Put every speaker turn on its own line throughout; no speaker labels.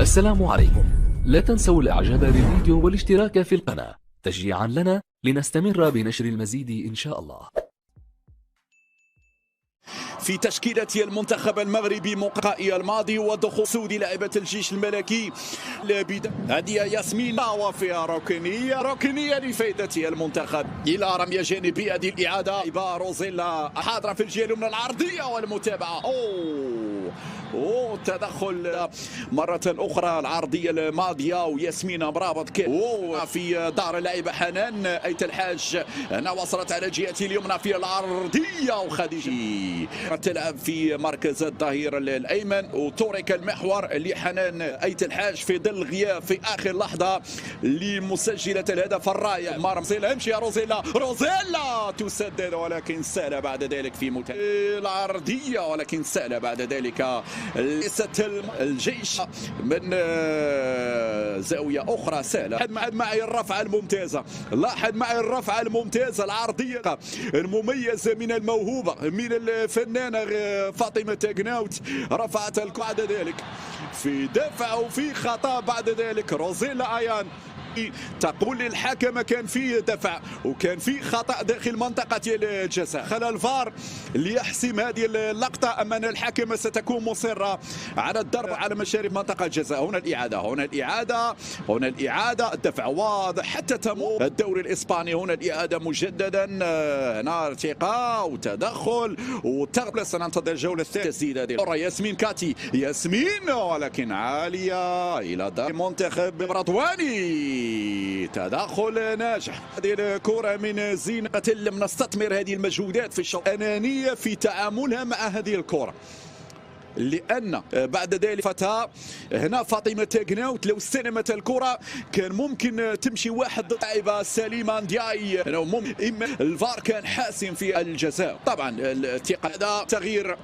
السلام عليكم. لا تنسوا الاعجاب بالفيديو والاشتراك في القناة تشجيعا لنا لنستمر بنشر المزيد ان شاء الله.
في تشكيلة المنتخب المغربي مقائي الماضي ودخول سودي لاعبة الجيش الملكي هذه ياسمين وفيها ركنية لفائدة المنتخب إلى رمية جانبية. هذه الإعادة روزيلا حاضرة في الجهة اليمنى العرضية والمتابعة. تدخل مرة أخرى العرضية الماضية وياسمين مرابط في دار اللاعبة حنان أيت الحاج هنا وصلت على جهة اليمنى في العرضية وخديجة تلعب في مركز الظهير الأيمن وتورك المحور لحنان أيت الحاج في ظل غياب في آخر لحظة لمسجلة الهدف الرائع. روزيلا امشي يا روزيلا تسدد ولكن سال بعد ذلك في العرضية ولكن سال بعد ذلك ليست الجيش من زاوية أخرى سهلة. لاحظ معي الرفعة الممتازة، لاحظ معي الرفعة الممتازة العرضية المميزة من الموهوبة من الفنانة فاطمة تاغناوت. رفعت بعد ذلك في دفع وفي خطأ بعد ذلك روزيلا أيان تقول للحكم كان فيه دفع وكان فيه خطأ داخل منطقة الجزاء. خلى الفار ليحسم هذه اللقطة. أما أن الحكم ستكون مصرة على الضرب على مشارف منطقة الجزاء. هنا الإعادة الدفع واضح حتى تمر الدوري الإسباني. هنا الإعادة مجددا. هنا ارتقاء وتدخل وتغلب. سننتظر الجولة الثالثة. تسديد هذه ياسمين ولكن عالية إلى دار منتخب رضواني. تدخل ناجح. هذه الكرة من زينة. لم نستثمر هذه المجهودات في الشوط أنانية في تعاملها مع هذه الكرة، لأن بعد ذلك فتاة هنا فاطمة تاغناوت لو استلمت الكرة كان ممكن تمشي واحد ضد لاعبة سليمة ندياي. إما الفار كان حاسم في الجزاء. طبعا الثقة هذا تغيير.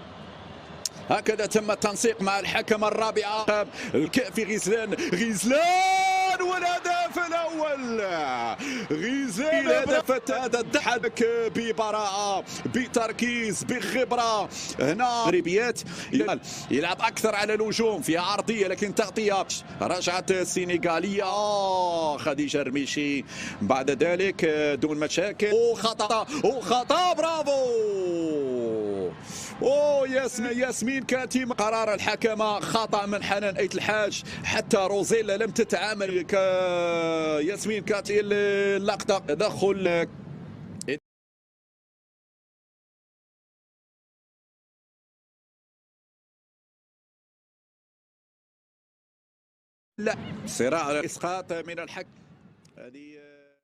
هكذا تم التنسيق مع الحكم الرابعة الكافي غزلان والهدف الأول. غزلان هدف هذا الضحك ببراعة بتركيز بخبرة. هنا غريبيات يلعب أكثر على الهجوم فيها عرضية لكن تغطية. رجعت السنغالية خديجة رميشي بعد ذلك دون مشاكل. خطأ برافو. ياسمين كاتم. قرار الحكم خطأ من حنان أيت الحاج. حتى روزيلا لم تتعامل ياسمين كاتي اللقطة. تدخل لا صراع الإسقاط من الحكم. هذه